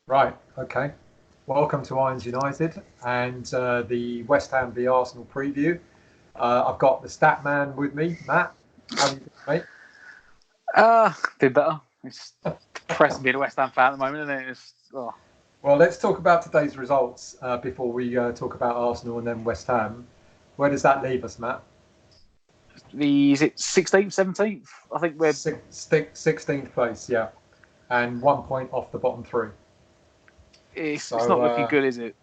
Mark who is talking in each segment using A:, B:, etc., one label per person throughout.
A: Right, okay. Welcome to Irons United and the West Ham v Arsenal preview. I've got the stat man with me, Matt. How are you doing, mate?
B: Been better. It's depressing being a West Ham fan at the moment, isn't it?
A: Well, let's talk about today's results before we talk about Arsenal and then West Ham. Where does that leave us, Matt?
B: Is it 16th, 17th? I think we're.
A: 16th place, yeah, and 1 point off the bottom three.
B: It's
A: So
B: not looking good, is it?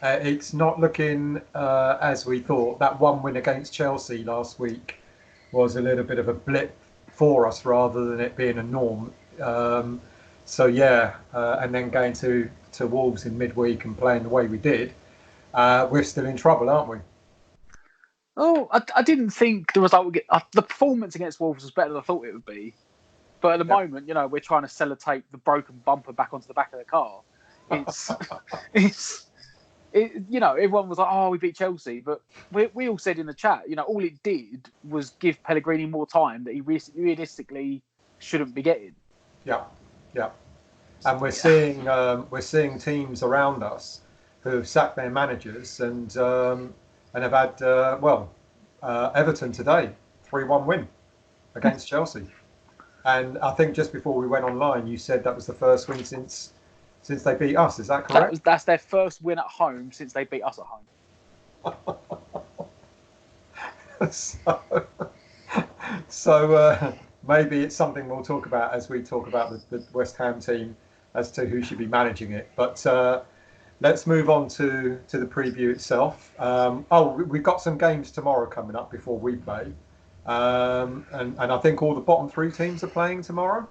A: it's not looking as we thought. That one win against Chelsea last week was a little bit of a blip for us rather than it being a norm. Um, and then going to Wolves in midweek and playing the way we did, we're still in trouble, aren't we?
B: Oh, I didn't think the result would get. The performance against Wolves was better than I thought it would be. But at the
A: Yeah.
B: moment, we're trying to sellotape the broken bumper back onto the back of the car. It's, it's, everyone was like, "Oh, we beat Chelsea," but we all said in the chat, all it did was give Pellegrini more time that he realistically shouldn't be getting.
A: Yeah, yeah. And we're seeing teams around us who have sacked their managers and have had Everton today 3-1 win against Chelsea. And I think just before we went online, you said that was the first win since they beat us. Is that correct?
B: That's their first win at home since they beat us at home.
A: so maybe it's something we'll talk about as we talk about the West Ham team as to who should be managing it. But let's move on to the preview itself. We've got some games tomorrow coming up before we play. And I think all the bottom three teams are playing tomorrow.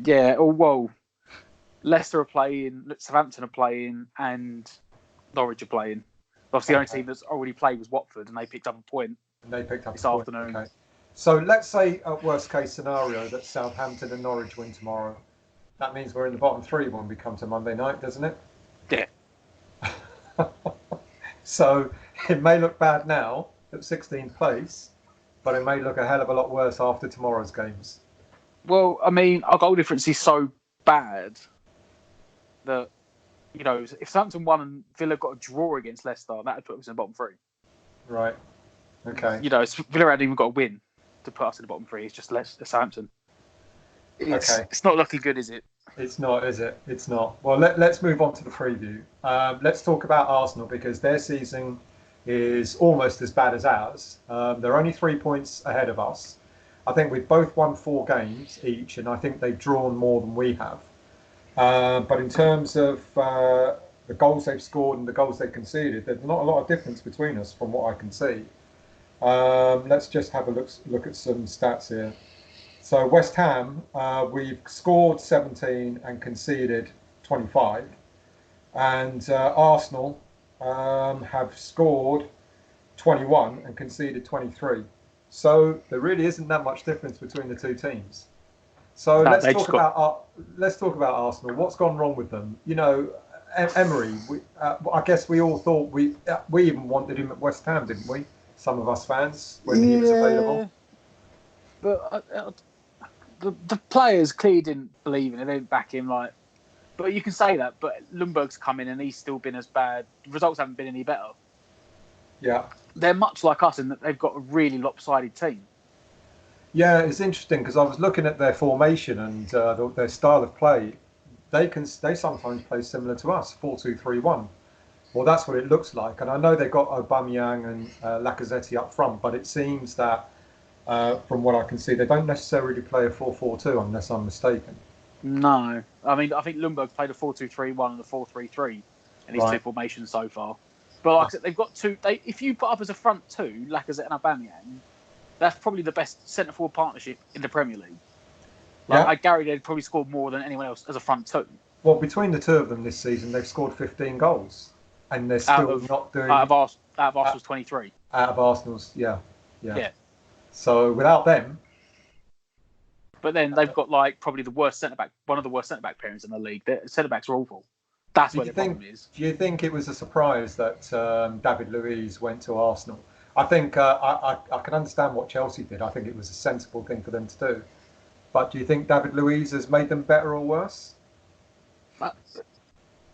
B: Yeah, well, Leicester are playing, Southampton are playing, and Norwich are playing. Obviously, the only team that's already played was Watford, and they picked up a point this afternoon.
A: Okay. So let's say, worst case scenario, that Southampton and Norwich win tomorrow. That means we're in the bottom three when we come to Monday night, doesn't it?
B: Yeah.
A: So it may look bad now at 16th place, but it may look a hell of a lot worse after tomorrow's games.
B: Well, I mean, our goal difference is so bad that, if Southampton won and Villa got a draw against Leicester, that would put us in the bottom three.
A: Right. Okay.
B: Villa hadn't even got a win to put us in the bottom three. It's just Southampton. It's not looking good, is it?
A: It's not, is it? It's not. Well, let's move on to the preview. Let's talk about Arsenal because their season is almost as bad as ours. They're only 3 points ahead of us. I think we've both won 4 games each, and I think they've drawn more than we have. But in terms of the goals they've scored and the goals they've conceded, there's not a lot of difference between us from what I can see. Let's just have a look at some stats here. So West Ham, we've scored 17 and conceded 25. And Arsenal have scored 21 and conceded 23. So there really isn't that much difference between the two teams. So let's talk about Arsenal. What's gone wrong with them? Emery. I guess we all thought we even wanted him at West Ham, didn't we? Some of us fans when he was available.
B: But the players clearly didn't believe in it. They didn't back him. But you can say that. But Lundberg's come in and he's still been as bad. The results haven't been any better.
A: Yeah.
B: They're much like us in that they've got a really lopsided team.
A: Yeah, it's interesting because I was looking at their formation and their style of play. They sometimes play similar to us, 4-2-3-1. Well, that's what it looks like. And I know they've got Aubameyang and Lacazette up front, but it seems that from what I can see, they don't necessarily play a 4-4-2 unless I'm mistaken.
B: No, I mean I think Lundberg's played a 4-2-3-1 and a 4-3-3 in his two formations so far. But like I said, they've got two. If you put up as a front two, Lacazette and Aubameyang, that's probably the best centre forward partnership in the Premier League. I Gary they'd probably scored more than anyone else as a front two.
A: Well, between the two of them this season, they've scored 15 goals, and they're still not doing
B: out of Arsenal's 23.
A: Out of Arsenal's, yeah. So without them.
B: But then they've got probably the worst centre back, one of the worst centre back pairings in the league. Their centre backs are awful. That's where the problem is.
A: Do you think it was a surprise that David Luiz went to Arsenal? I think I can understand what Chelsea did. I think it was a sensible thing for them to do. But do you think David Luiz has made them better or worse?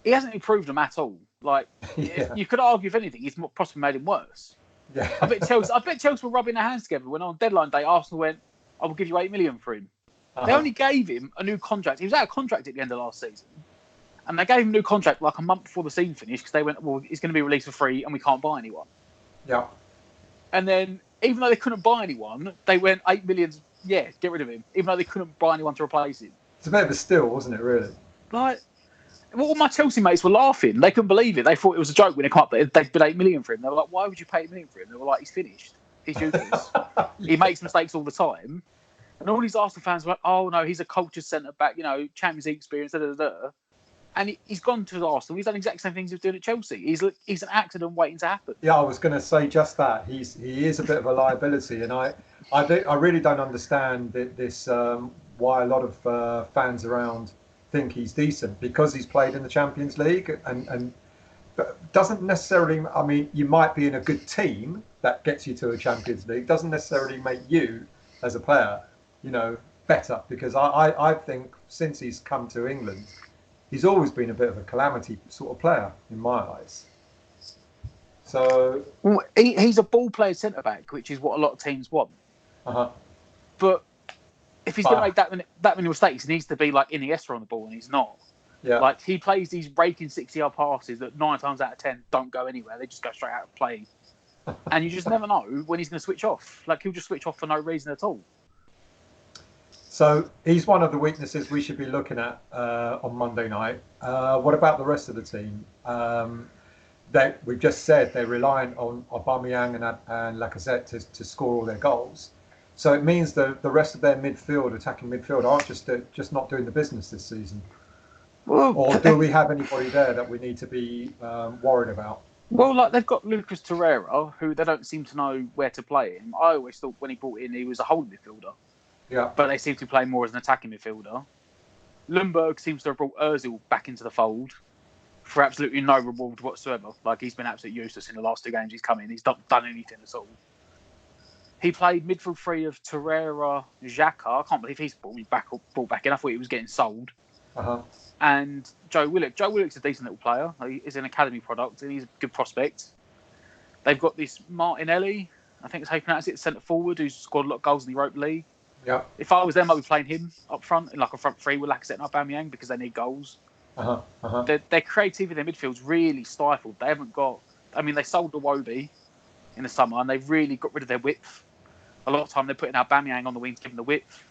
B: he hasn't improved them at all. Like,
A: Yeah.
B: you could argue, if anything, he's possibly made him worse.
A: Yeah.
B: I bet Chelsea were rubbing their hands together when on deadline day Arsenal went, "I will give you $8 million for him." They only gave him a new contract. He was out of contract at the end of last season, and they gave him a new contract like a month before the season finished because they went, "Well, he's going to be released for free, and we can't buy anyone."
A: Yeah.
B: And then, even though they couldn't buy anyone, they went $8 million. Yeah, get rid of him. Even though they couldn't buy anyone to replace him.
A: It's a bit of a steal, wasn't it? Really.
B: Like, all my Chelsea mates were laughing. They couldn't believe it. They thought it was a joke when it came up. They'd bid $8 million for him. They were like, "Why would you pay $8 million for him?" They were like, "He's finished. He's useless. He makes mistakes all the time." And all these Arsenal fans were like, "Oh no, he's a culture centre back. You know, Champions League experience." Da, da, da, da. And he's gone to Arsenal. He's done the exact same things he was doing at Chelsea. He's an accident waiting to happen.
A: Yeah, I was going to say just that. He is a bit of a liability, and I really don't understand this why a lot of fans around think he's decent because he's played in the Champions League and doesn't necessarily. I mean, you might be in a good team that gets you to a Champions League. Doesn't necessarily make you as a player, better. Because I think since he's come to England, he's always been a bit of a calamity sort of player in my eyes. So
B: he's a ball player centre back, which is what a lot of teams want. But if he's going to make that many mistakes, he needs to be like Iniesta on the ball, and he's not.
A: Yeah.
B: Like, he plays these raking 60-yard passes that 9 times out of 10 don't go anywhere. They just go straight out of play. And you just never know when he's going to switch off. Like, he'll just switch off for no reason at all.
A: So he's one of the weaknesses we should be looking at on Monday night. What about the rest of the team? We've just said they're reliant on Aubameyang and Lacazette to score all their goals. So it means that the rest of their attacking midfield, aren't just not doing the business this season. Well, or do we have anybody there that we need to be worried about?
B: Well, like, they've got Lucas Torreira, who they don't seem to know where to play him. I always thought when he brought in, he was a holding midfielder.
A: Yeah.
B: But they seem to play more as an attacking midfielder. Lundberg seems to have brought Ozil back into the fold for absolutely no reward whatsoever. Like, he's been absolutely useless in the last 2 games he's come in. He's not done anything at all. He played midfield 3 of Torreira, Xhaka. I can't believe he's brought back in. I thought he was getting sold. And Joe Willock. Joe Willock's a decent little player. He's an academy product, and he's a good prospect. They've got this Martinelli, I think it's how you pronounce it, centre forward, who's scored a lot of goals in the Europa League.
A: Yeah.
B: If I was them, I'd be playing him up front in like a front 3 with Lacazette and Aubameyang because they need goals. Their creativity, their midfield's really stifled. They haven't got. I mean, they sold Iwobi in the summer, and they've really got rid of their width. A lot of time they're putting Aubameyang on the wing to give them the width.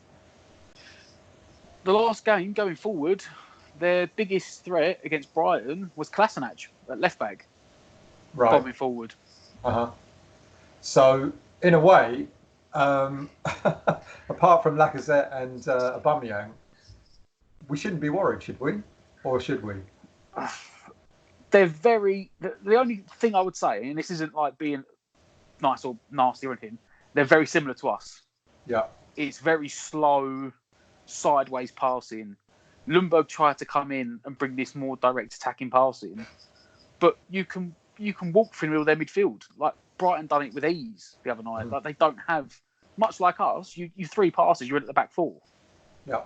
B: The last game going forward, their biggest threat against Brighton was Kolasinac at left back, bombing forward.
A: So in a way, apart from Lacazette and Aubameyang, we shouldn't be worried, should we? Or should we?
B: They're very. The only thing I would say, and this isn't like being nice or nasty or anything, they're very similar to us.
A: Yeah.
B: It's very slow, sideways passing. Lundberg tried to come in and bring this more direct attacking passing, but you can walk through the middle of their midfield. Like, Brighton done it with ease the other night. Like, they don't have, much like us, you 3 passes, you're in at the back 4.
A: Yeah.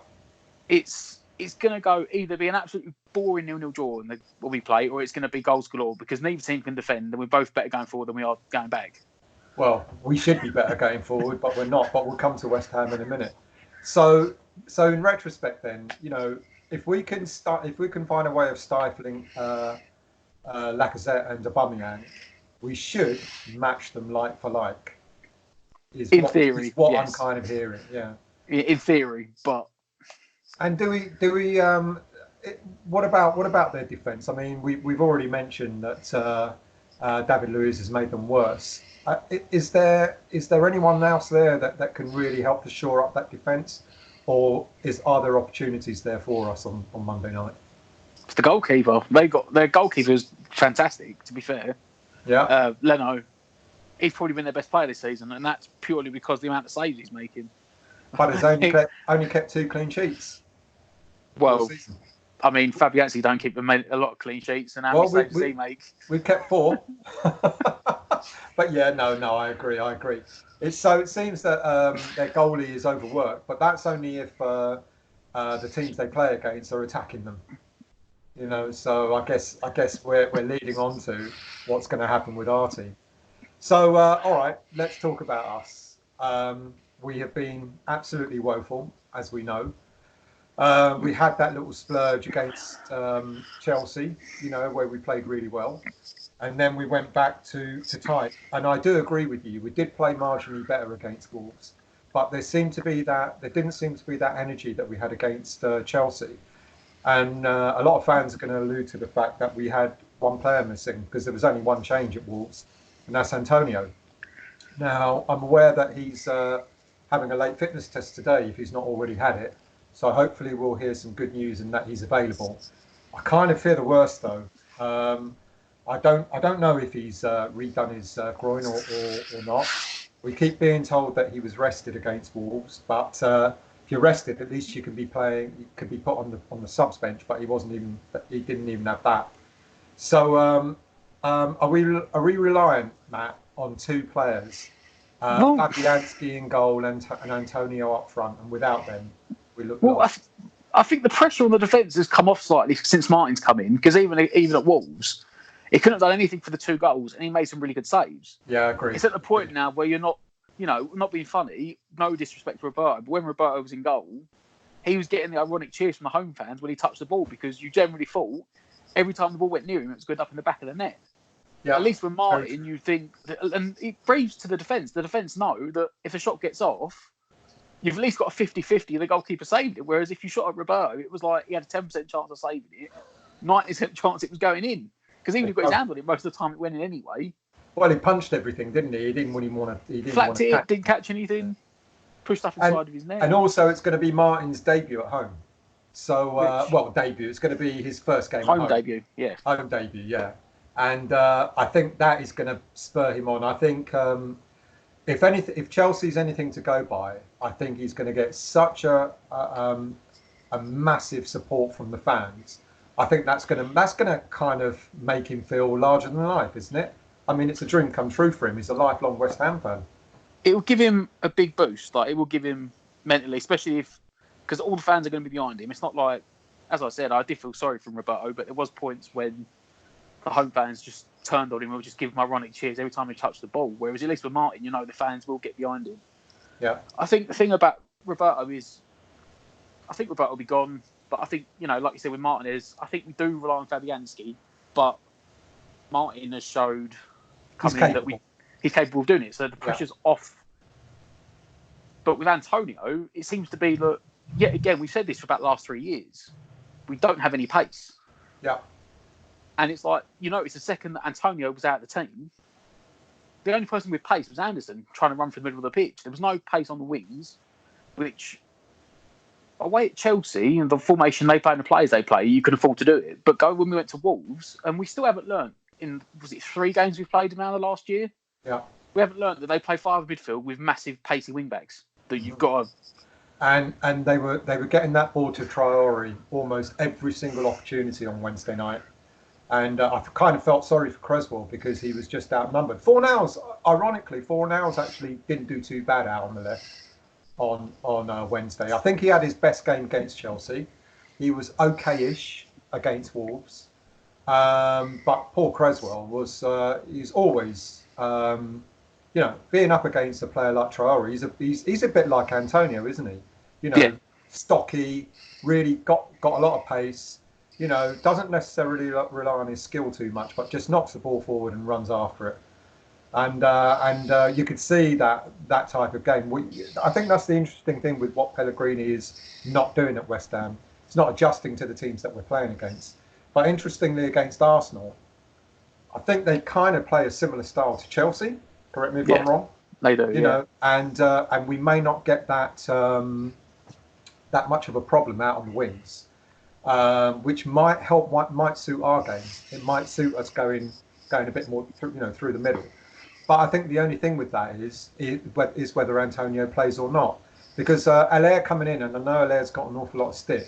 B: It's going to go either be an absolutely boring 0-0 draw when we play, or it's going to be goals galore because neither team can defend, and we're both better going forward than we are going back.
A: Well, we should be better going forward, but we're not. But we'll come to West Ham in a minute. So in retrospect, then, if we can find a way of stifling Lacazette and Aubameyang, we should match them like for like.
B: In theory, yes.
A: I'm kind of hearing. Yeah.
B: In theory, but.
A: And do we? What about their defence? I mean, we've already mentioned that David Luiz has made them worse. Is there anyone else there that can really help to shore up that defence, or are there opportunities there for us on Monday night?
B: It's the goalkeeper. Their goalkeeper's fantastic, to be fair.
A: Yeah.
B: Leno, he's probably been their best player this season, and that's purely because of the amount of saves he's making.
A: But he's only kept 2 clean sheets.
B: Well, I mean, Fabianski don't keep a lot of clean sheets, and how many saves does he make?
A: We've kept 4. But yeah, no, I agree. It seems that their goalie is overworked, but that's only if the teams they play against are attacking them. So I guess we're leading on to what's going to happen with our team. So all right, let's talk about us. We have been absolutely woeful, as we know. We had that little splurge against Chelsea, where we played really well, and then we went back to type. And I do agree with you. We did play marginally better against Wolves, but there didn't seem to be that energy that we had against Chelsea. And a lot of fans are going to allude to the fact that we had one player missing because there was only one change at Wolves, and that's Antonio. Now, I'm aware that he's having a late fitness test today if he's not already had it. So hopefully we'll hear some good news and that he's available. I kind of fear the worst though. I don't know if he's redone his groin or not. We keep being told that he was rested against Wolves, but if you're rested, at least you can be playing. You could be put on the subs bench, but he didn't even have that. So are we reliant, Matt, on two players,
B: Well,
A: Fabianski in goal and Antonio up front, and without them, we look
B: well,
A: lost.
B: I think the pressure on the defence has come off slightly since Martin's come in, because even at Wolves, he couldn't have done anything for the 2 goals, and he made some really good saves.
A: Yeah, I agree.
B: It's at the point now where you're not, not being funny, no disrespect to Roberto, but when Roberto was in goal, he was getting the ironic cheers from the home fans when he touched the ball, because you generally thought every time the ball went near him, it was good up in the back of the net.
A: Yeah,
B: at least with Martin, you think, and it breathes to the defence. The defence know that if the shot gets off, you've at least got a 50-50 the goalkeeper saved it. Whereas if you shot at Roberto, it was like he had a 10% chance of saving it, 90% chance it was going in. Because even if he got his hand on it, most of the time it went in anyway.
A: Well, he punched everything, didn't he? He didn't want to. He didn't
B: Flapped
A: want to
B: it, didn't catch anything, pushed up inside of his net.
A: And also, it's going to be Martin's debut at home. So, debut. It's going to be his first game.
B: Home debut, yeah.
A: Home debut, yeah. And I think that is going to spur him on. I think if Chelsea's anything to go by, I think he's going to get such a massive support from the fans. I think that's going to kind of make him feel larger than life, isn't it? I mean, it's a dream come true for him. He's a lifelong West Ham fan.
B: It will give him a big boost. Like, it will give him mentally, especially because all the fans are going to be behind him. It's not like, as I said, I did feel sorry for Roberto, but there was points when the home fans just turned on him and would just give him ironic cheers every time he touched the ball. Whereas at least with Martin, the fans will get behind him.
A: Yeah.
B: I think the thing about Roberto is, I think Roberto will be gone. But I think, like you said with Martin I think we do rely on Fabianski, but Martin has showed that he's capable of doing it. So the pressure's off. But with Antonio, it seems to be that, yet again, we've said this for about the last 3 years. We don't have any pace.
A: Yeah.
B: And it's like, it's the second that Antonio was out of the team, the only person with pace was Anderson, trying to run through the middle of the pitch. There was no pace on the wings, which, away at Chelsea and the formation they play and the players they play, you could afford to do it. But go when we went to Wolves, and we still haven't learned, was it 3 games we've played now the last year?
A: Yeah.
B: We haven't learned that they play 5 midfield with massive pacey wing-backs that you've got to...
A: And they were getting that ball to Traore almost every single opportunity on Wednesday night. And I kind of felt sorry for Creswell because he was just outnumbered. Ironically, Fornals actually didn't do too bad out on the left on Wednesday. I think he had his best game against Chelsea. He was okay-ish against Wolves. But Paul Creswell he's always, being up against a player like Traore, he's a bit like Antonio, isn't he? Stocky, really got a lot of pace. Doesn't necessarily rely on his skill too much, but just knocks the ball forward and runs after it. And you could see that type of game. I think that's the interesting thing with what Pellegrini is not doing at West Ham. It's not adjusting to the teams that we're playing against. But interestingly, against Arsenal, I think they kind of play a similar style to Chelsea. Correct me if I'm wrong.
B: They do,
A: And we may not get that much of a problem out on the wings. Which might suit our game. It might suit us going a bit more through the middle. But I think the only thing with that is whether Antonio plays or not, because Allaire coming in, and I know Allaire's got an awful lot of stick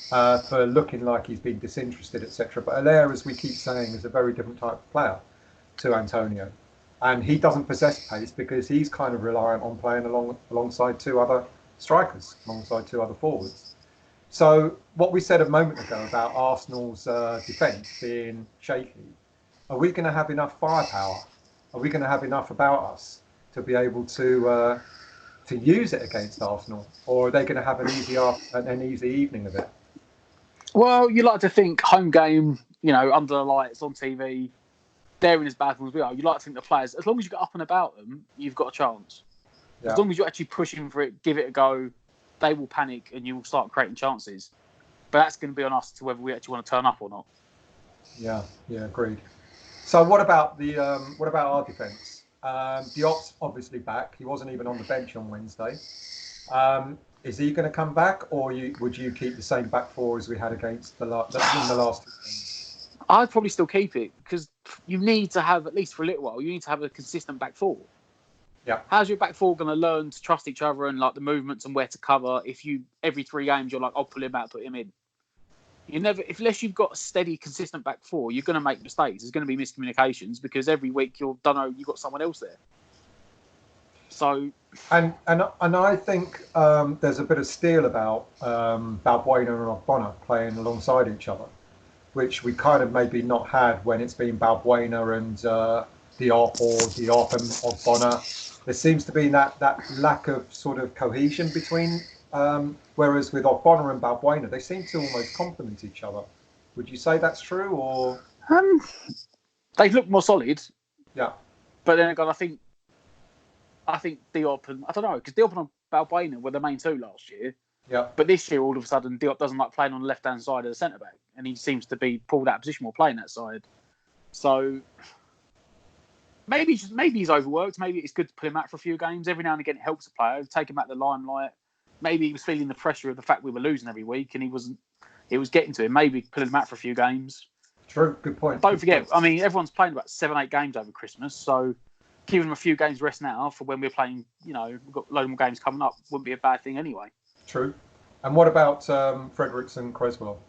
A: for looking like he's been disinterested, etc. But Allaire, as we keep saying, is a very different type of player to Antonio, and he doesn't possess pace because he's kind of reliant on playing alongside 2 other strikers, alongside 2 other forwards. So what we said a moment ago about Arsenal's defence being shaky, are we going to have enough firepower? Are we going to have enough about us to be able to use it against Arsenal, or are they going to have an easy evening of it?
B: Well, you like to think home game, under the lights on TV, they're in as bad form as we are. You like to think the players, as long as you get up and about them, you've got a chance.
A: Yeah.
B: As long as you're actually pushing for it, give it a go, they will panic and you will start creating chances. But that's going to be on us to whether we actually want to turn up or not.
A: Yeah, agreed. So what about our defence? Diop's obviously back. He wasn't even on the bench on Wednesday. Is he going to come back, or would you keep the same back four as we had against in the last 2 games?
B: I'd probably still keep it because you need to have, at least for a little while, you need to have a consistent back four.
A: Yeah.
B: How's your back four going to learn to trust each other and like the movements and where to cover if you every 3 games you're like, I'll pull him out, put him in? You never, unless you've got a steady, consistent back four, you're going to make mistakes. There's going to be miscommunications because every week you've got someone else there. So,
A: and I think there's a bit of steel about Balbuena and Ogbonna playing alongside each other, which we kind of maybe not had when it's been Balbuena and Diop, or Diop and Ogbonna. There seems to be that lack of sort of cohesion between. Whereas with Ogbonna and Balbuena, they seem to almost complement each other. Would you say that's true, or?
B: They look more solid.
A: Yeah.
B: But then again, I think Diop and I don't know, because Diop and Balbuena were the main two last year.
A: Yeah.
B: But this year, all of a sudden, Diop doesn't like playing on the left-hand side of the centre back, and he seems to be pulled out of position more playing that side. So maybe he's overworked. Maybe it's good to put him out for a few games. Every now and again, it helps a player, take him out of the limelight. Maybe he was feeling the pressure of the fact we were losing every week, and it was getting to him. Maybe put him out for a few games.
A: True, good point.
B: Don't forget, I mean, everyone's playing about 7-8 games over Christmas, so giving them a few games rest now for when we're playing, we've got a load more games coming up, wouldn't be a bad thing anyway.
A: True. And what about Fredericks and Creswell?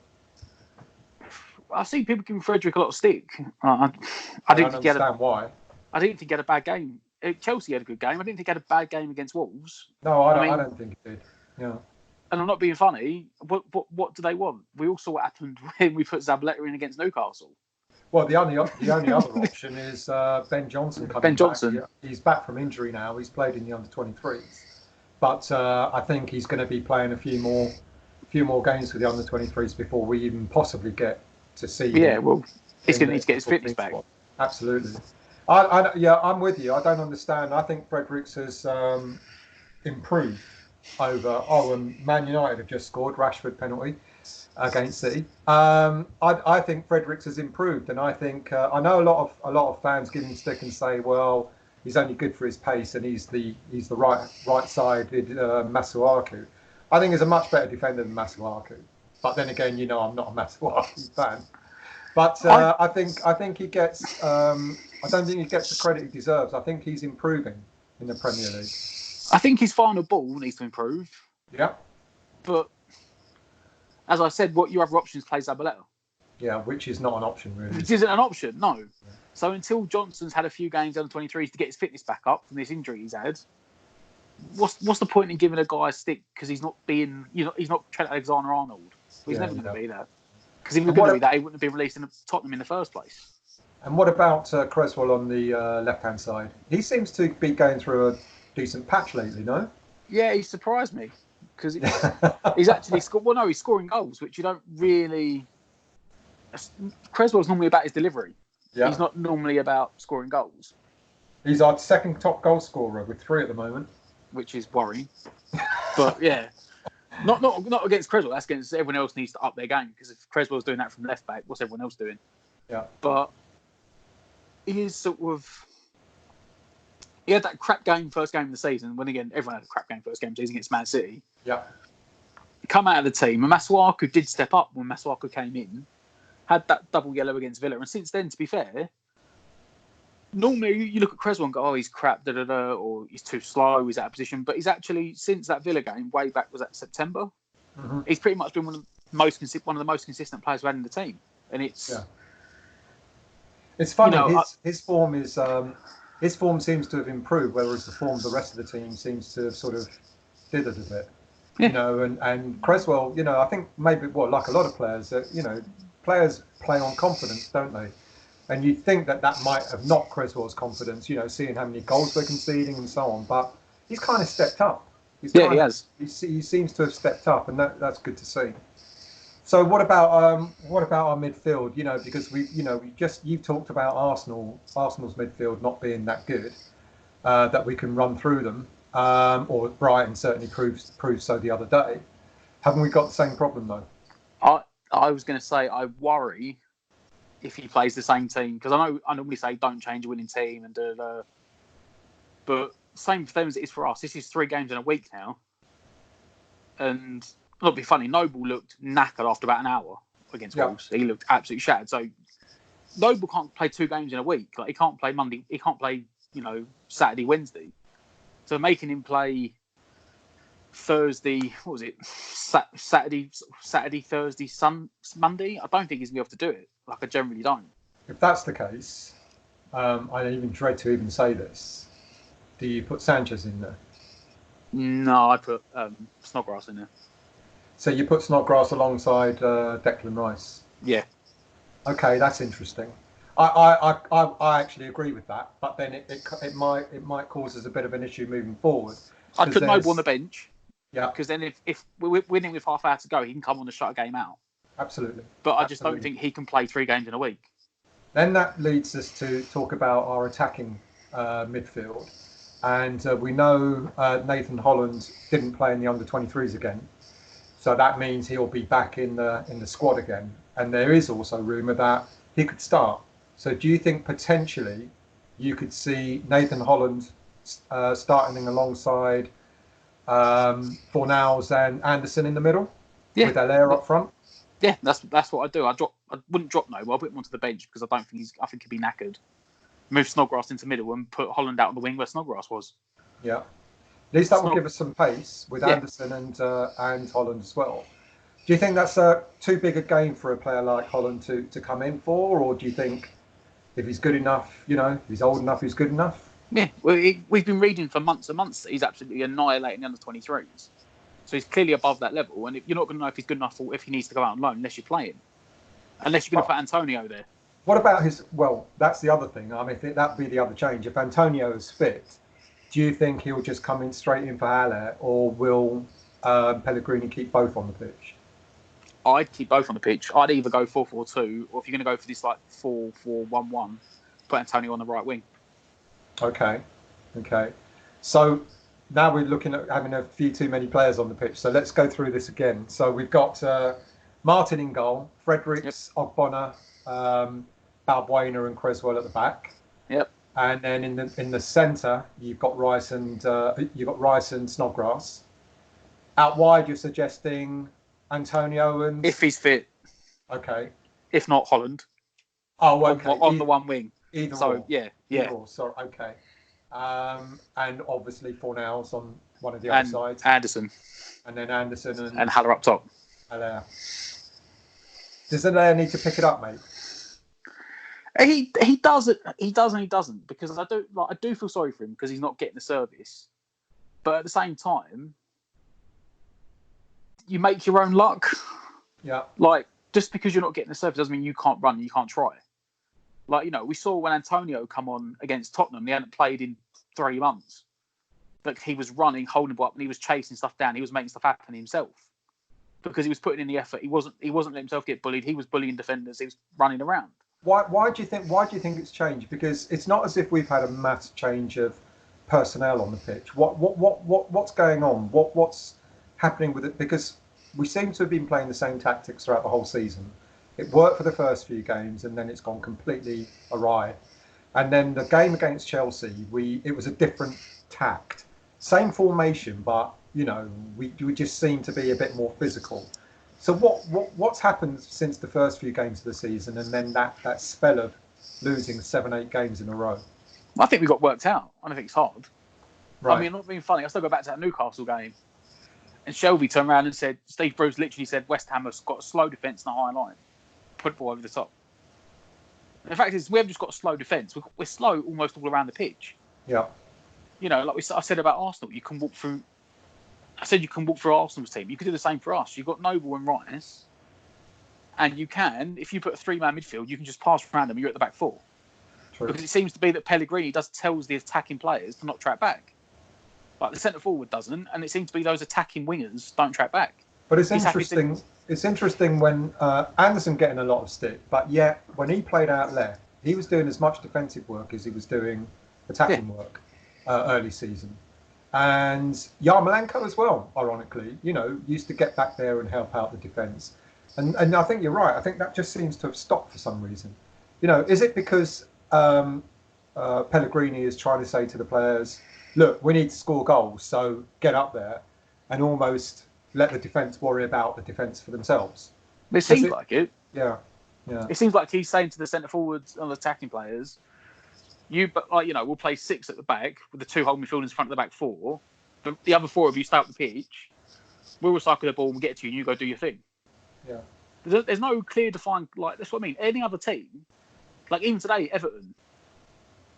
B: I've seen people giving Frederick a lot of stick.
A: I don't understand why.
B: I didn't think he had a bad game. Chelsea had a good game. I didn't think he had a bad game against Wolves.
A: No, I don't think he did. Yeah.
B: And I'm not being funny. What do they want? We all saw what happened when we put Zabaleta in against Newcastle.
A: Well, the only other option is Ben Johnson coming back. He's back from injury now. He's played in the under-23s, but I think he's going to be playing a few more games with the under-23s before we even possibly get to see.
B: Yeah, well, he's going to need to get his fitness back.
A: Absolutely. I'm with you. I don't understand. I think Fredericks has improved over. And Man United have just scored Rashford penalty against City. I think Fredericks has improved, and I think I know a lot of fans give him stick and say, well, he's only good for his pace, and he's the right-sided Masuaku. I think he's a much better defender than Masuaku. But then again, I'm not a Masuaku fan. But I think he gets. I don't think he gets the credit he deserves. I think he's improving in the Premier League.
B: I think his final ball needs to improve.
A: Yeah.
B: But as I said, what your other options play Zabaleta.
A: Yeah, which is not an option really.
B: Which isn't an option, no. Yeah.
A: Yeah.
B: So until Johnson's had a few games under 23s to get his fitness back up from this injury he's had, what's the point in giving a guy a stick because he's not Trent Alexander-Arnold. He's never going to be that. Because if he was going to be that, he wouldn't have been released in Tottenham in the first place.
A: And what about Creswell on the left-hand side? He seems to be going through a decent patch lately, no?
B: Yeah, he surprised me because he's actually scored. Well, no, he's scoring goals, which you don't really. Creswell's normally about his delivery. Yeah. He's not normally about scoring goals.
A: He's our second top goal scorer with 3 at the moment,
B: which is worrying. But yeah, not against Creswell. That's against everyone else needs to up their game because if Creswell's doing that from left back, what's everyone else doing?
A: Yeah,
B: but. He is sort of. He had that crap game first game of the season. When again, everyone had a crap game first game of the season against Man City.
A: Yeah.
B: Come out of the team, and Masuaku did step up when Masuaku came in. Had that double yellow against Villa, and since then, to be fair, normally you look at Creswell and go, "Oh, he's crap," or he's too slow, he's out of position. But he's actually since that Villa game, way back was that September. Mm-hmm. He's pretty much been one of the most consistent players we've had in the team, and it's. Yeah.
A: It's funny. His form is seems to have improved, whereas the form of the rest of the team seems to have sort of dithered a bit.
B: Yeah.
A: And Cresswell, I think maybe like a lot of players, players play on confidence, don't they? And you'd think that might have knocked Cresswell's confidence, seeing how many goals we're conceding and so on. But he's kind of stepped up.
B: Yeah, he has.
A: He seems to have stepped up, and that's good to see. So what about our midfield? Because you've talked about Arsenal's midfield not being that good, that we can run through them, or Brighton certainly proved so the other day. Haven't we got the same problem though?
B: I was going to say I worry if he plays the same team, because I normally say don't change a winning team and but same for them as it is for us. This is 3 games in a week now, and it'll be funny. Noble looked knackered after about an hour against Wolves. He looked absolutely shattered. So Noble can't play 2 games in a week. Like, he can't play Monday. He can't play Saturday, Wednesday. So making him play Thursday, what was it? Saturday, Thursday, Monday. I don't think he's gonna be able to do it. Like, I generally don't.
A: If that's the case, I even dread to even say this. Do you put Sanchez in there?
B: No, I put Snodgrass in there.
A: So you put Snodgrass alongside Declan Rice?
B: Yeah.
A: Okay, that's interesting. I actually agree with that, but then it might cause us a bit of an issue moving forward.
B: I'd put Noble on the bench.
A: Yeah.
B: Because then if we're winning with half hour to go, he can come on and shut a game out.
A: Absolutely.
B: But I just don't think he can play 3 games in a week.
A: Then that leads us to talk about our attacking midfield. And we know Nathan Holland didn't play in the under-23s again. So that means he'll be back in the squad again. And there is also rumour that he could start. So do you think potentially you could see Nathan Holland starting alongside Fornals and Anderson in the middle, with Allaire up front?
B: Yeah, that's what I do. I wouldn't drop Noble. I'll put him onto the bench because I think he'd be knackered. Move Snodgrass into middle and put Holland out on the wing where Snodgrass was.
A: Yeah, at least that will give us some pace with Anderson and Holland as well. Do you think that's too big a game for a player like Holland to come in for, or do you think if he's good enough, if he's old enough, he's good enough?
B: Yeah, well, we've been reading for months and months that he's absolutely annihilating the under-23s. So he's clearly above that level, and you're not going to know if he's good enough or if he needs to go out on loan unless you're playing. Unless you're going to put Antonio there.
A: What about that's the other thing. I mean, that'd be the other change. If Antonio is fit, do you think he'll just come in straight in for Haller, or will Pellegrini keep both on the pitch?
B: I'd keep both on the pitch. I'd either go 4-4-2, or if you're going to go for this 4-4-1-1, put Antonio on the right wing.
A: Okay. So now we're looking at having a few too many players on the pitch. So let's go through this again. So we've got Martin in goal, Fredericks, Ogbonna, Balbuena and Cresswell at the back.
B: Yep.
A: And then in the centre, you've got Rice and Snodgrass. Out wide, you're suggesting Antonio and
B: if he's fit.
A: Okay.
B: If not, Holland.
A: Oh, okay.
B: On the one wing.
A: Either
B: so
A: or.
B: Yeah.
A: Or, sorry. Okay. And obviously Fornals on one of the other sides.
B: Anderson.
A: And then Anderson
B: and Haller up top.
A: Allaire. Does Allaire need to pick it up, mate?
B: He does it. He does and he doesn't, because I do feel sorry for him because he's not getting the service. But at the same time, you make your own luck.
A: Yeah.
B: Like, just because you're not getting the service doesn't mean you can't run and you can't try. Like, we saw when Antonio come on against Tottenham, he hadn't played in 3 months. But he was running, holding the ball up, and he was chasing stuff down. He was making stuff happen himself because he was putting in the effort. He wasn't letting himself get bullied. He was bullying defenders. He was running around. Why
A: do you think it's changed? Because it's not as if we've had a mass change of personnel on the pitch. What's going on? What's happening with it? Because we seem to have been playing the same tactics throughout the whole season. It worked for the first few games, and then it's gone completely awry. And then the game against Chelsea, it was a different tact, same formation, but we just seem to be a bit more physical. So what's happened since the first few games of the season, and then that spell of losing 7-8 games in a row?
B: I think we got worked out. I don't think it's hard.
A: Right.
B: I mean, not being funny, I still go back to that Newcastle game, and Shelby turned around and said, Steve Bruce literally said, West Ham has got a slow defence and a high line. Put the ball over the top. And the fact is, we haven't just got a slow defence. We're slow almost all around the pitch.
A: Yeah.
B: Like I said about Arsenal, you can walk through I said you can walk through Arsenal's team. You could do the same for us. You've got Noble and Rice, and you can, if you put a 3-man midfield, you can just pass around them. You're at the back four.
A: True.
B: Because it seems to be that Pellegrini tells the attacking players to not track back. Like the centre forward doesn't, and it seems to be those attacking wingers don't track back.
A: But it's interesting. It's interesting when Anderson getting a lot of stick, but yet when he played out left, he was doing as much defensive work as he was doing attacking work early season. And Yarmolenko as well, ironically, used to get back there and help out the defence. And I think you're right. I think that just seems to have stopped for some reason. Is it because Pellegrini is trying to say to the players, look, we need to score goals, so get up there and almost let the defence worry about the defence for themselves?
B: It seems like it.
A: Yeah.
B: It seems like he's saying to the centre forwards and the attacking players, we'll play 6 at the back with the 2 holding midfielders in front of the back 4. But the other 4 of you stay up the pitch. We'll recycle the ball and we'll get to you and you go do your thing.
A: Yeah.
B: There's no clear defined, that's what I mean. Any other team, like even today, Everton,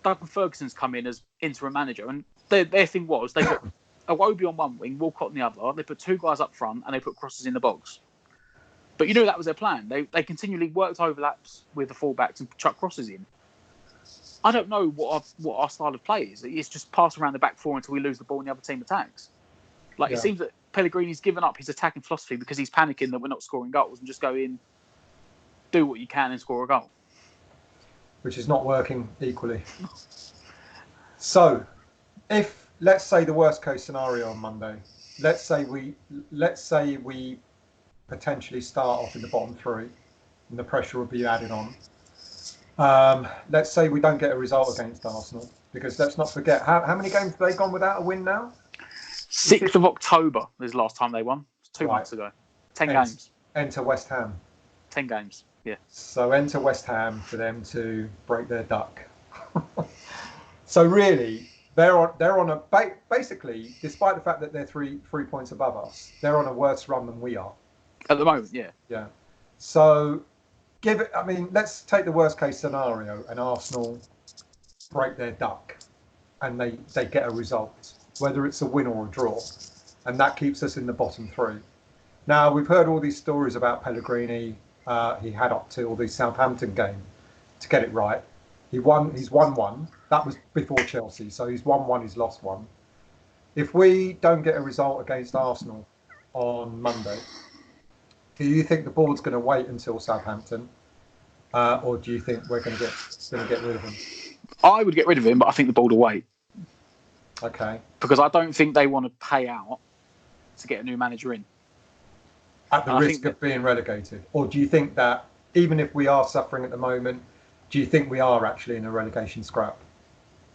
B: Douglas Ferguson's come in as interim manager, and their thing was they put Iwobi on one wing, Walcott on the other. They put 2 guys up front and they put crosses in the box. But that was their plan. They continually worked overlaps with the fullbacks and chuck crosses in. I don't know what our style of play is. It's just pass around the back 4 until we lose the ball and the other team attacks. It seems that Pellegrini's given up his attacking philosophy because he's panicking that we're not scoring goals and just go in, do what you can and score a goal.
A: Which is not working equally. So, if let's say the worst case scenario on Monday, let's say we potentially start off in the bottom 3, and the pressure will be added on. Let's say we don't get a result against Arsenal, because let's not forget how many games have they gone without a win now?
B: 6th of October is the last time they won. It's 2 months ago. 10 games.
A: Enter West Ham.
B: 10 games. Yeah.
A: So enter West Ham for them to break their duck. So really, they're on basically, despite the fact that they're three points above us, they're on a worse run than we are
B: at the moment. Yeah.
A: Yeah. So let's take the worst case scenario, and Arsenal break their duck, and they get a result, whether it's a win or a draw, and that keeps us in the bottom 3. Now we've heard all these stories about Pellegrini. He had up till the Southampton game to get it right. He's won 1. That was before Chelsea, so he's won 1. He's lost 1. If we don't get a result against Arsenal on Monday, do you think the board's going to wait until Southampton, or do you think we're going to get rid of him?
B: I would get rid of him, but I think the board will wait.
A: Okay.
B: Because I don't think they want to pay out to get a new manager in.
A: At the risk of being relegated? Or do you think that even if we are suffering at the moment, do you think we are actually in a relegation scrap?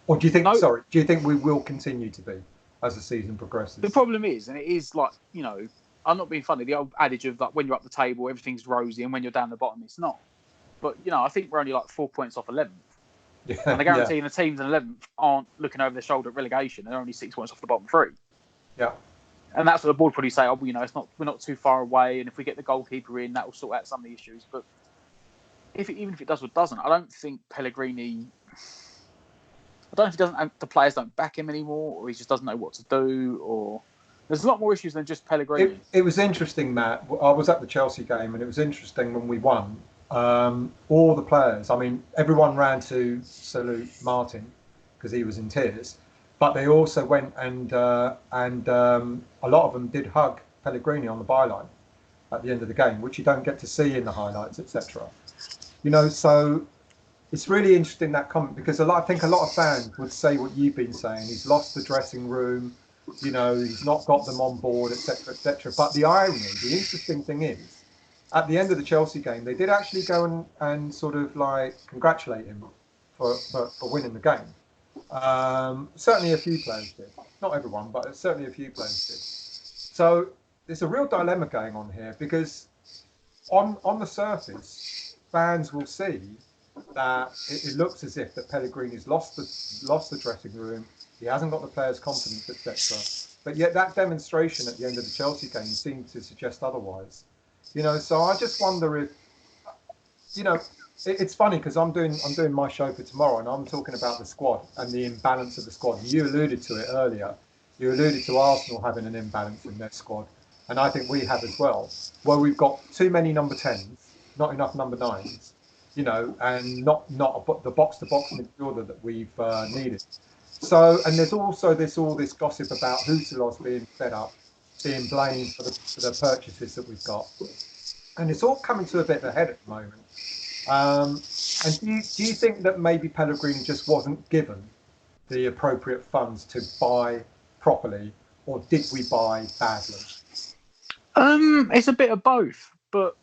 A: Or do you think, do you think we will continue to be as the season progresses?
B: The problem is, and it is I'm not being funny, the old adage of when you're up the table, everything's rosy, and when you're down the bottom, it's not. But, I think we're only 4 points off 11th. Yeah, and they're guaranteeing the teams in 11th aren't looking over their shoulder at relegation. They're only 6 points off the bottom 3.
A: Yeah.
B: And that's what the board probably say, we're not too far away, and if we get the goalkeeper in, that will sort out some of the issues. But even if it does or doesn't, I don't think Pellegrini... I don't know if the players don't back him anymore, or he just doesn't know what to do, or... There's a lot more issues than just Pellegrini.
A: It was interesting, Matt. I was at the Chelsea game, and it was interesting when we won. All the players, everyone ran to salute Martin because he was in tears. But they also went and a lot of them did hug Pellegrini on the byline at the end of the game, which you don't get to see in the highlights, etc. So it's really interesting, that comment, because I think a lot of fans would say what you've been saying. He's lost the dressing room, he's not got them on board, etc., etc. But the interesting thing is, at the end of the Chelsea game, they did actually go and sort of congratulate him for winning the game. Certainly a few players did. Not everyone, but certainly a few players did. So there's a real dilemma going on here, because on the surface, fans will see that it looks as if that Pellegrini's lost the dressing room. He hasn't got the players' confidence, etc. But yet that demonstration at the end of the Chelsea game seemed to suggest otherwise. So I just wonder if, it's funny because I'm doing my show for tomorrow, and I'm talking about the squad and the imbalance of the squad. And you alluded to it earlier. You alluded to Arsenal having an imbalance in their squad, and I think we have as well, where we've got too many number 10s, not enough number 9s, and not the box-to-box midfielder that we've needed. So, and there's also all this gossip about Hutelos being fed up, being blamed for the purchases that we've got, and it's all coming to a bit of a head at the moment. And do you think that maybe Pellegrini just wasn't given the appropriate funds to buy properly, or did we buy badly?
B: It's a bit of both, but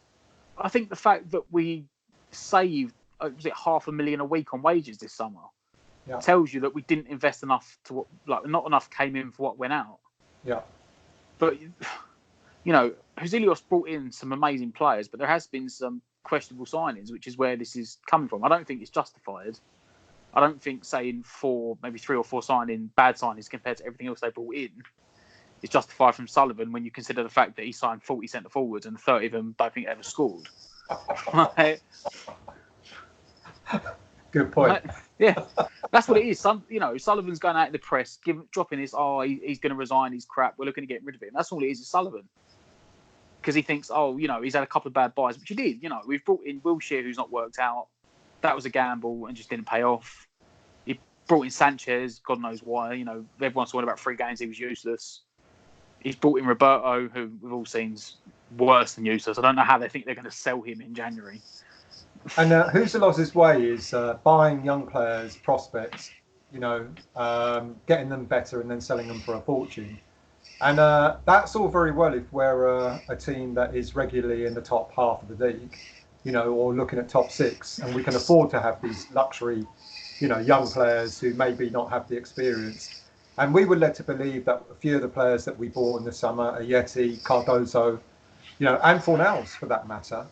B: I think the fact that we saved was it $500,000 a week on wages this summer tells you that we didn't invest enough not enough came in for what went out.
A: Yeah.
B: But Huzilios brought in some amazing players, but there has been some questionable signings, which is where this is coming from. I don't think it's justified. I don't think saying maybe 3 or 4 bad signings compared to everything else they brought in is justified from Sullivan when you consider the fact that he signed 40 centre forwards and 30 of them don't think ever scored.
A: Good point.
B: Yeah, that's what it is. Sullivan's going out in the press, dropping this, he's going to resign, he's crap, we're looking to get rid of him. That's all it is Sullivan. Because he thinks, he's had a couple of bad buys, which he did. We've brought in Wilshere, who's not worked out. That was a gamble and just didn't pay off. He brought in Sanchez, God knows why. Everyone's talking about 3 games, he was useless. He's brought in Roberto, who we've all seen is worse than useless. I don't know how they think they're going to sell him in January.
A: And Huzelos's way is buying young players, prospects, getting them better and then selling them for a fortune. And that's all very well if we're a team that is regularly in the top half of the league, or looking at top 6, and we can afford to have these luxury, young players who maybe not have the experience. And we were led to believe that a few of the players that we bought in the summer, Ayeti, Cardozo, and Fornals for that matter,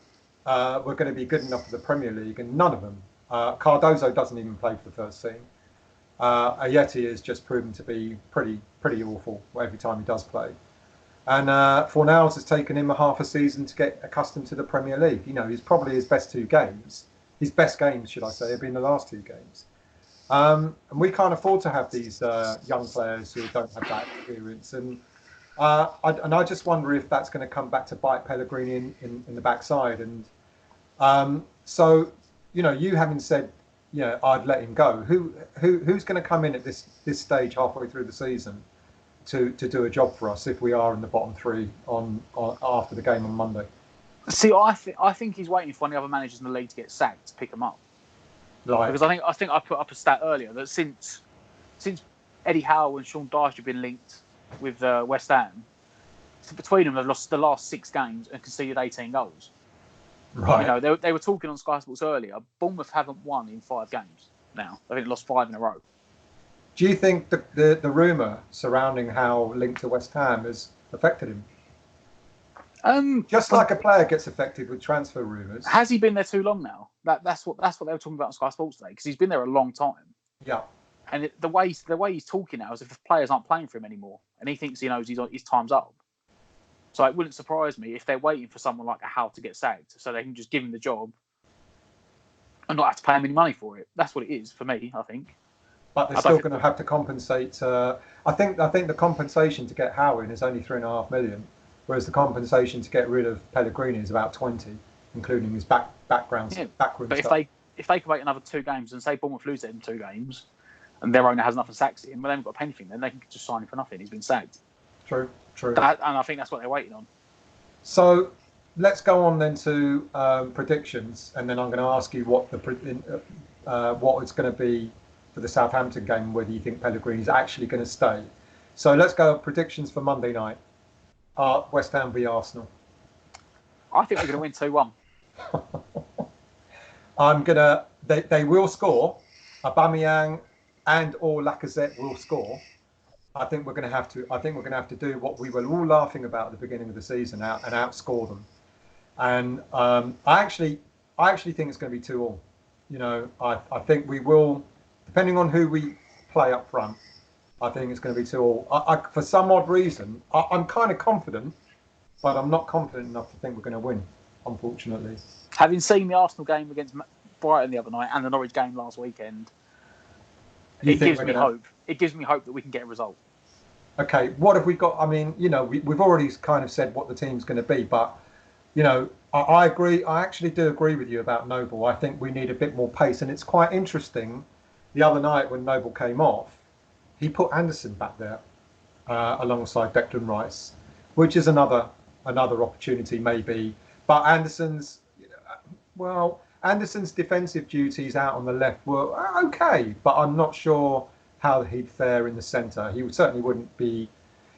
A: were going to be good enough for the Premier League, and none of them. Cardozo doesn't even play for the first team. Ayeti has just proven to be pretty awful every time he does play. And Fornals has taken him a half a season to get accustomed to the Premier League. He's probably his best games, should I say, have been the last 2 games. And we can't afford to have these young players who don't have that experience. And I just wonder if that's going to come back to bite Pellegrini in the backside. And so, you having said, I'd let him go. Who's going to come in at this stage halfway through the season to do a job for us if we are in the bottom 3 on after the game on Monday?
B: See, I think he's waiting for one of the other managers in the league to get sacked to pick him up.
A: Right.
B: Because I think I put up a stat earlier that since Eddie Howe and Sean Dyche have been linked with West Ham, between them they've lost the last 6 games and conceded 18 goals.
A: Right.
B: They were talking on Sky Sports earlier. Bournemouth haven't won in 5 games now. I think they lost 5 in a row.
A: Do you think the rumour surrounding Howe linked to West Ham has affected him? Just like a player gets affected with transfer rumours.
B: Has he been there too long now? That's what they were talking about on Sky Sports today, because he's been there a long time.
A: Yeah.
B: And the way he's talking now is if the players aren't playing for him anymore, and he thinks he knows his time's up. So it wouldn't surprise me if they're waiting for someone like a Howe to get sacked, so they can just give him the job and not have to pay him any money for it. That's what it is for me, I think.
A: But they're still going to have to compensate. I think the compensation to get Howe in is only $3.5 million. Whereas the compensation to get rid of Pellegrini is about 20, including his background stuff.
B: But if they can wait another 2 games and say Bournemouth lose them 2 games, and their owner has enough and sacks him, well, they haven't got to pay anything. Then they can just sign him for nothing. He's been sacked.
A: True.
B: And I think that's what they're waiting on.
A: So let's go on then to predictions, and then I'm going to ask you what it's going to be for the Southampton game, whether you think Pellegrini's actually going to stay. So let's go predictions for Monday night. West Ham v Arsenal.
B: I think we're going to win
A: 2-1. They will score. Aubameyang and/or Lacazette will score. I think we're going to have to do what we were all laughing about at the beginning of the season and outscore them. And I actually think it's going to be 2-2. I think we will, depending on who we play up front. I think it's going to be 2-2. For some odd reason, I'm kind of confident, but I'm not confident enough to think we're going to win, unfortunately.
B: Having seen the Arsenal game against Brighton the other night and the Norwich game last weekend, it gives me hope. It gives me hope that we can get a result.
A: Okay, what have we got? I mean, we've already kind of said what the team's going to be, but I agree. I actually do agree with you about Noble. I think we need a bit more pace, and it's quite interesting. The other night when Noble came off, he put Anderson back there alongside Declan Rice, which is another opportunity maybe. But Anderson's defensive duties out on the left were okay, but I'm not sure how he'd fare in the centre. He certainly wouldn't be.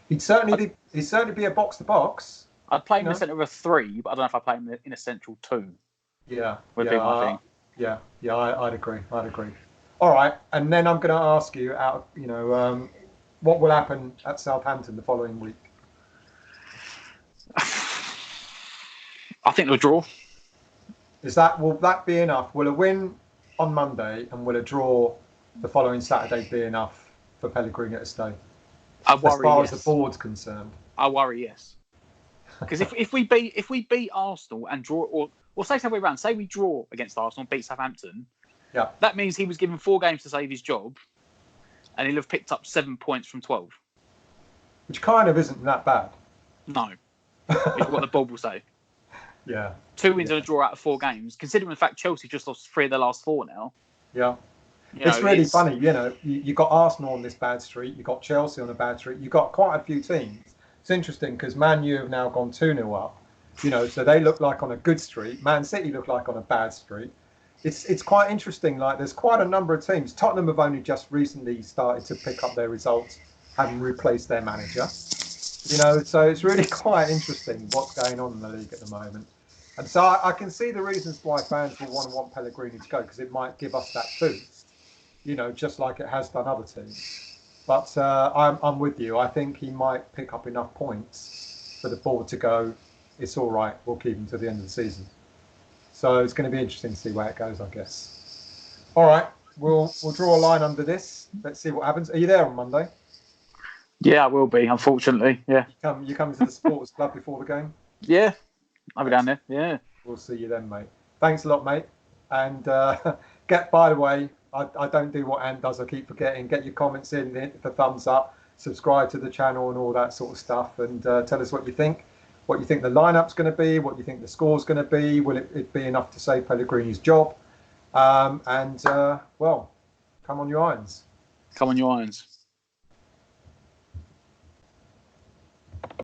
A: He'd certainly be a box to box.
B: I'd play him in the centre of a 3, but I don't know if I play him in a central 2.
A: Yeah,
B: Would be my thing.
A: Yeah. I'd agree. All right, and then I'm going to ask you what will happen at Southampton the following week?
B: I think they'll draw.
A: Will that be enough? Will a win on Monday and will a draw the following Saturday be enough for Pellegrini to stay?
B: I worry,
A: as far
B: yes.
A: as the board's concerned.
B: I worry, yes. Because if we beat Arsenal and draw, or say somewhere around, say we draw against Arsenal and beat Southampton,
A: yeah,
B: that means he was given 4 games to save his job, and he'll have picked up 7 points from 12.
A: Which kind of isn't that bad.
B: No, is what the board will say.
A: Yeah.
B: 2 wins and a draw out of 4 games. Considering the fact Chelsea just lost 3 of their last 4 now.
A: Yeah. It's really funny, you got Arsenal on this bad streak, you got Chelsea on a bad streak, you got quite a few teams. It's interesting because Man U have now gone 2-0 up, so they look like on a good streak. Man City look like on a bad streak. It's quite interesting. Like there's quite a number of teams. Tottenham have only just recently started to pick up their results, having replaced their manager. So it's really quite interesting what's going on in the league at the moment. And so I can see the reasons why fans will want Pellegrini to go, because it might give us that boost, just like it has done other teams. But I'm with you. I think he might pick up enough points for the board to go, it's all right, we'll keep him to the end of the season. So it's going to be interesting to see where it goes, I guess. All right, we'll draw a line under this. Let's see what happens. Are you there on Monday?
B: Yeah, I will be, unfortunately. Yeah.
A: You come to the Sports Club before the game?
B: Yeah. I'll be down there. Yeah.
A: We'll see you then, mate. Thanks a lot, mate. And by the way, I don't do what Ant does. I keep forgetting. Get your comments in, hit the thumbs up, subscribe to the channel and all that sort of stuff. And tell us what you think. What you think the lineup's going to be. What you think the score's going to be. Will it be enough to save Pellegrini's job? Come on your irons.
B: Come on your irons.